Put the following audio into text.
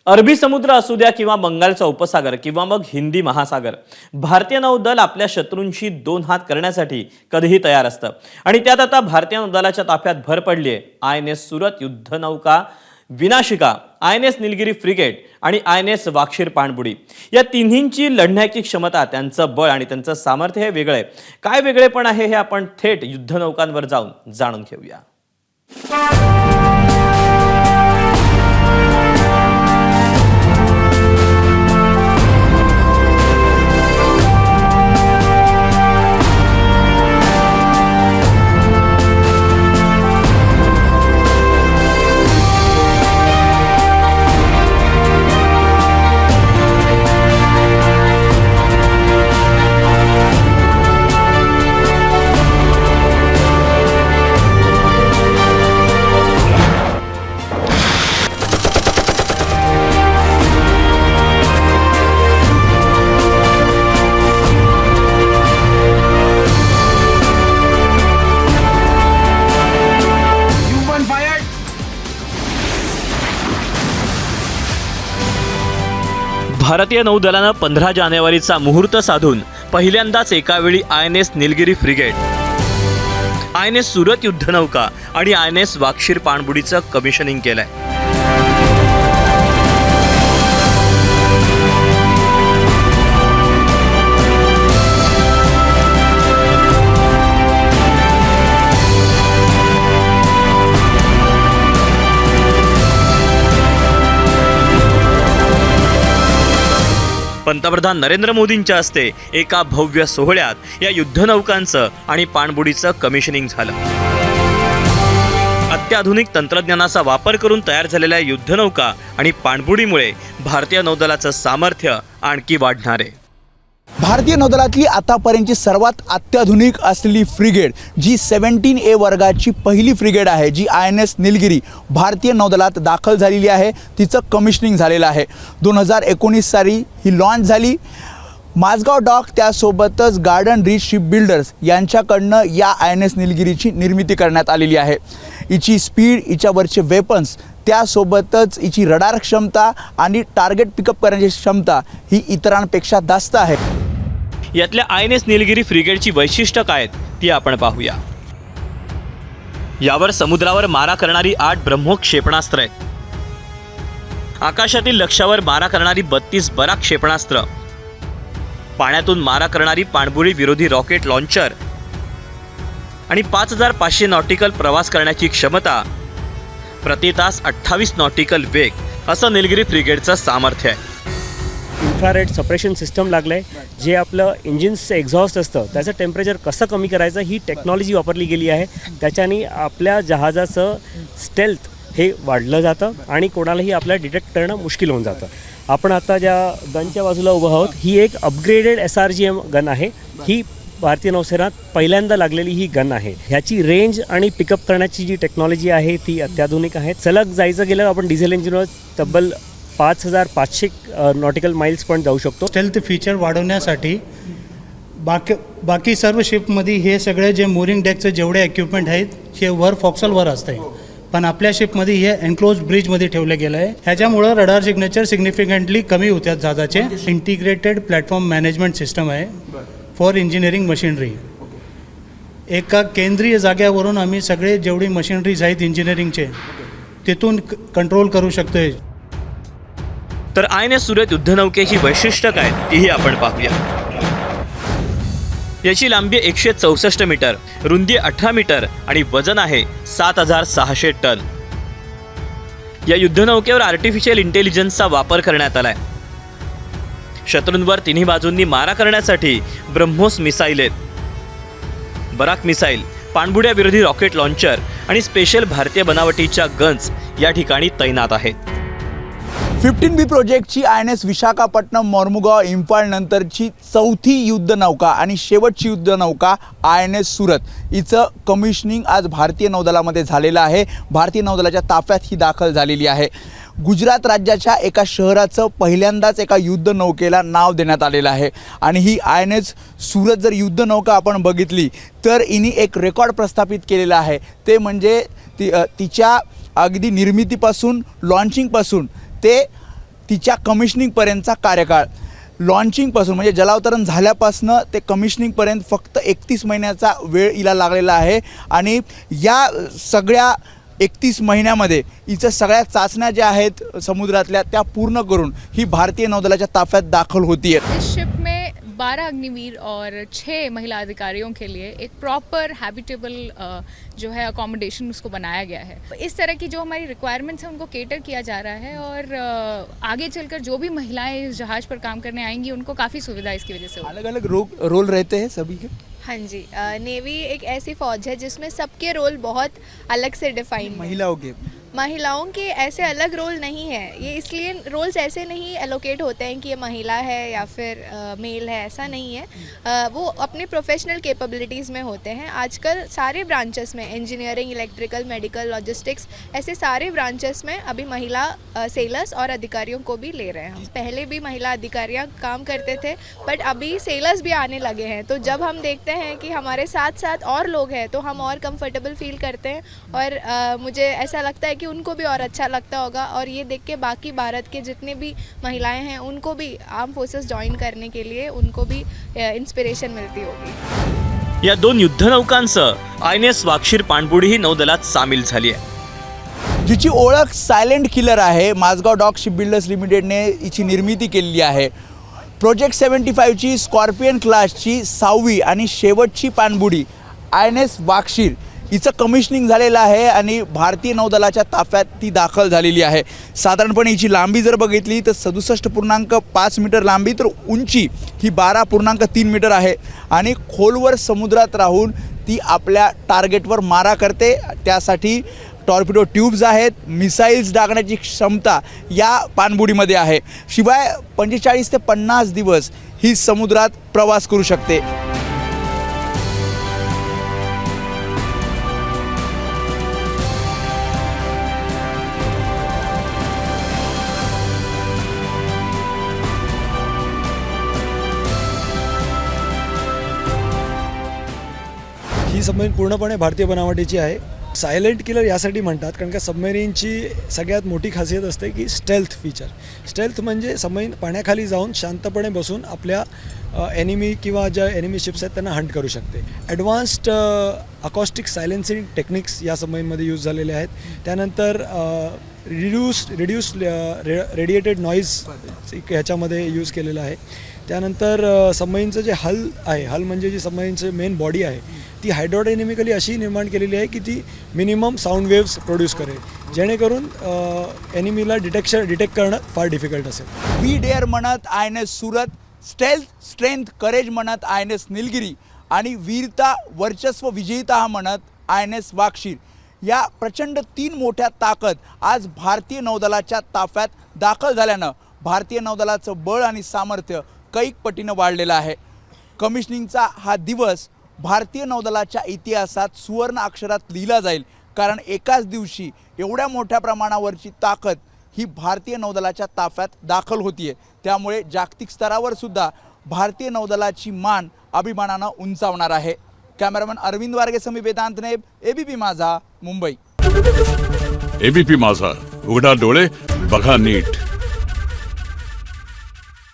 अरबी समुद्र असू द्या किंवा बंगालचा उपसागर किंवा मग हिंदी महासागर, भारतीय नौदल आपल्या शत्रूंशी दोन हात करण्यासाठी कधीही तयार असतं. आणि त्यात आता भारतीय नौदलाच्या ताफ्यात भर पडली आहे. INS सुरत युद्धनौका विनाशिका, INS निलगिरी फ्रिगेट आणि INS वाक्षीर पाणबुडी या तिन्हींची लढण्याची क्षमता, त्यांचं बळ आणि त्यांचं सामर्थ्य हे वेगळं आहे. काय वेगळेपण आहे हे आपण थेट युद्धनौकांवर जाऊन जाणून घेऊया. भारतीय नौदलानं 15 जानेवारीचा मुहूर्त साधून पहिल्यांदाच एकावेळी INS Nilgiri frigate, INS Surat युद्धनौका आणि INS वाक्षीर पाणबुडीचं कमिशनिंग केलंय. पंतप्रधान नरेंद्र मोदींच्या हस्ते एका भव्य सोहळ्यात या युद्धनौकांचं आणि पाणबुडीचं कमिशनिंग झालं. अत्याधुनिक तंत्रज्ञानाचा वापर करून तयार झालेल्या युद्धनौका आणि पाणबुडीमुळे भारतीय नौदलाचं सामर्थ्य आणखी वाढणार आहे. भारतीय नौदलातली आतापर्यंतची सर्वात अत्याधुनिक असलेली फ्रिगेट जी 17A वर्गाची पहिली फ्रिगेट आहे, जी INS निलगिरी भारतीय नौदलात दाखल झालेली आहे. तिचं कमिशनिंग झालेलं आहे. 2019 साली ही लॉन्च झाली. माझगाव डॉक त्यासोबतच गार्डन रीच शिप बिल्डर्स यांच्याकडनं या INS निलगिरीची निर्मिती करण्यात आलेली आहे. हिची स्पीड, हिच्यावरचे वेपन्स, त्यासोबतच हिची रडार क्षमता आणि टार्गेट पिकअप करण्याची क्षमता ही इतरांपेक्षा जास्त आहे. यातल्या INS निलगिरी फ्रिगेटची वैशिष्ट्य काय आहेत ती आपण पाहूया. यावर समुद्रावर मारा करणारी 8 ब्रह्मोस क्षेपणास्त्र आहेत. आकाशातील लक्ष्यावर मारा करणारी 32 बराक क्षेपणास्त्र, पाण्यातून मारा करणारी पाणबुडी विरोधी रॉकेट लॉन्चर आणि 5500 नॉटिकल प्रवास करण्याची क्षमता, प्रति तास 28 नॉटिकल वेग असं निलगिरी फ्रिगेटचं सामर्थ्य आहे. इन्फ्रारेड सप्रेशन सिस्टम लागलं आहे, जे आपलं इंजिन्सचं एक्झॉस्ट असतं त्याचं टेम्परेचर कसं कमी करायचं ही टेक्नॉलॉजी वापरली गेली आहे. त्याच्याने आपल्या जहाजाचं स्टेल्थ हे वाढलं जातं आणि कोणालाही आपल्याला डिटेक्ट करणं मुश्किल होऊन जातं. आपण आता ज्या गनच्या बाजूला उभं आहोत, ही एक अपग्रेडेड SRGM गन आहे. ही भारतीय नौसेनात पहिल्यांदा लागलेली ही गन आहे. ह्याची रेंज आणि पिकअप करण्याची जी टेक्नॉलॉजी आहे ती अत्याधुनिक आहे. सलग जायचं गेलं आपण डिझेल इंजिनवर तब्बल 5500 नॉटिकल माइल्स पण जाऊ शकतो. स्टेल्थ फीचर वाढवण्यासाठी बाकी सर्व शिपमध्ये हे सगळे जे मोरिंग डेकचे जेवढे इक्विपमेंट आहेत हे वर फॉक्सलवर असते, पण आपल्या शिपमध्ये हे एन्क्लोज ब्रिजमध्ये ठेवलं गेलं आहे. ह्याच्यामुळं रडार सिग्नेचर सिग्निफिकंटली कमी होत्यात जहाजाचे. इंटिग्रेटेड प्लॅटफॉर्म मॅनेजमेंट सिस्टम आहे फॉर इंजिनिअरिंग मशिनरी. एका केंद्रीय जाग्यावरून आम्ही सगळे जेवढी मशिनरीज आहेत इंजिनिअरिंगचे तिथून कंट्रोल करू शकतोय. तर INS सुरत युद्धनौकेची वैशिष्ट्य काय तीही आपण पाहूया. याची लांबी 164 मीटर, रुंदी 18 मीटर आणि वजन आहे 7600 टन. या युद्धनौकेवर आर्टिफिशियल इंटेलिजन्सचा वापर करण्यात आलाय. शत्रूंवर तिन्ही बाजूंनी मारा करण्यासाठी ब्रह्मोस मिसाईल आहेत, बराक मिसाईल, पाणबुड्या विरोधी रॉकेट लॉन्चर आणि स्पेशल भारतीय बनावटीच्या गन्स या ठिकाणी तैनात आहेत. 15B प्रोजेक्टची INS विशाखापट्टणम मोर्मुगाव इम्फाळ नंतरची चौथी युद्धनौका आणि शेवटची युद्धनौका INS सुरत हिचं कमिशनिंग आज भारतीय नौदलामध्ये झालेलं आहे. भारतीय नौदलाच्या ताफ्यात ही दाखल झालेली आहे. गुजरात राज्याच्या एका शहराचं पहिल्यांदाच एका युद्धनौकेला नाव देण्यात आलेलं आहे. आणि ही INS सुरत जर युद्धनौका आपण बघितली तर हिने एक रेकॉर्ड प्रस्थापित केलेला आहे. ते म्हणजे तिच्या अगदी निर्मितीपासून, लॉन्चिंगपासून ते तिच्या कमिशनिंगपर्यंतचा कार्यकाळ. लॉन्चिंगपासून म्हणजे जलावतरण झाल्यापासनं ते कमिशनिंगपर्यंत फक्त 31 महिन्याचा वेळ हिला लागलेला आहे आणि या सगळ्या 31 महिन्यामध्ये हिचं सगळ्या चाचण्या ज्या आहेत समुद्रातल्या त्या पूर्ण करून ही भारतीय नौदलाच्या ताफ्यात दाखल होती आहे. इस शिप में 12 अग्निवीर और 6 महिला अधिकारियों के लिए एक प्रॉपर हैबिटेबल जो है अकोमोडेशन उसको बनाया गया है. इस तरह की जो हमारी रिक्वायरमेंट्स हैं उनको केटर किया जा रहा है और आगे चलकर जो भी महिलाएं इस जहाज़ पर काम करने आएंगी उनको काफ़ी सुविधा इसकी वजह से होगी. अलग अलग रोल रहते हैं सभी के. हाँ जी, नेवी एक ऐसी फ़ौज है जिसमें सबके रोल बहुत अलग से डिफाइन है. महिलाओं के ऐसे अलग रोल नहीं है. ये इसलिए रोल्स ऐसे नहीं एलोकेट होते हैं कि ये महिला है या फिर मेल है, ऐसा नहीं है. वो अपने प्रोफेशनल कैपेबिलिटीज़ में होते हैं. आजकल सारे ब्रांचेस में इंजीनियरिंग, इलेक्ट्रिकल, मेडिकल, लॉजिस्टिक्स ऐसे सारे ब्रांचेस में अभी महिला सेलर्स और अधिकारियों को भी ले रहे हैं. पहले भी महिला अधिकारियाँ काम करते थे बट अभी सेलर्स भी आने लगे हैं. तो जब हम देखते हैं कि हमारे साथ साथ और लोग हैं तो हम और कंफर्टेबल फील करते हैं और मुझे ऐसा लगता है कि उनको भी और अच्छा लगता होगा और ये देख के बाकी भारत के जितने भी महिलाएं हैं उनको भी आर्म फोर्सेस ज्वाइन करने के लिए उनको भी इंस्पिरेशन मिलती होगी. या 2 युद्धनौकांसह INS वाक्षीर पाणबुडी ही नौदलात सामील झाली आहे. जिची ओळख सायलेंट किलर आहे. माझगाव डॉक शिपबिल्डर्स लिमिटेडने हिची निर्मिती केलेली आहे. प्रोजेक्ट 75ची स्कॉर्पियन क्लासची 6वी आणि शेवटची पाणबुडी INS वाक्षीर हिचं कमिशनिंग झालेलं आहे आणि भारतीय नौदलाच्या ताफ्यात ती दाखल झालेली आहे. साधारणपणे हिची लांबी जर बघितली तर 67.5 मीटर लांबी, तर उंची ही 12.3 मीटर आहे आणि खोलवर समुद्रात राहून ती आपल्या टार्गेटवर मारा करते. त्यासाठी टॉर्पिडो ट्यूब्स आहेत, मिसाईल्स डागण्याची क्षमता या पाणबुडीमध्ये आहे. शिवाय 45 ते 50 दिवस ही समुद्रात प्रवास करू शकते. ही सबमरीन पूर्णपणे भारतीय बनावटीची आहे. सायलेंट किलर यासाठी म्हणतात कारण का सबमरीनची सगळ्यात मोठी खासियत असते की स्टेल्थ फीचर. स्टेल्थ म्हणजे सबमरीन पाण्याखाली जाऊन शांतपणे बसून आपल्या एनिमी किंवा ज्या एनिमी शिप्स आहेत त्यांना हंट करू शकते. ॲडव्हान्स्ड अकॉस्टिक सायलेन्सिंग टेक्निक्स या सबमरीनमध्ये यूज झालेले आहेत. त्यानंतर रिड्यूस रेडिएटेड नॉईज ह्याच्यामध्ये यूज केलेलं आहे. त्यानंतर सबमरीनचं जे हल आहे, हल म्हणजे जी सबमरीनचं मेन बॉडी आहे ती हायड्रोडायनेमिकली अशी निर्माण केलेली आहे की ती मिनिमम साऊंड वेव्स प्रोड्यूस करेल, जेणेकरून एनिमीला डिटेक्ट करणं फार डिफिकल्ट असेल. वी डेअर म्हणत INS सुरत, स्ट्रेंथ करेज म्हणत INS निलगिरी आणि वीरता वर्चस्व विजयिता म्हणत INS वाक्षीर या प्रचंड 3 मोठ्या ताकद आज भारतीय नौदलाच्या ताफ्यात दाखल झाल्यानं भारतीय नौदलाचं बळ आणि सामर्थ्य कैक पटीनं वाढलेलं आहे. कमिशनिंगचा हा दिवस भारतीय नौदलाच्या इतिहासात सुवर्ण अक्षरात लिहिला जाईल, कारण एकाच दिवशी एवढ्या मोठ्या प्रमाणावरची ताकद ही भारतीय नौदलाच्या ताफ्यात दाखल होतीये. त्यामुळे जागतिक स्तरावर सुद्धा भारतीय नौदलाची मान अभिमानानं उंचावणार आहे. कॅमेरामन अरविंद वारगेसह मी वेदांत नेब, ABP माझा, मुंबई. ABP माझा, उघडा डोळे बघा नीट.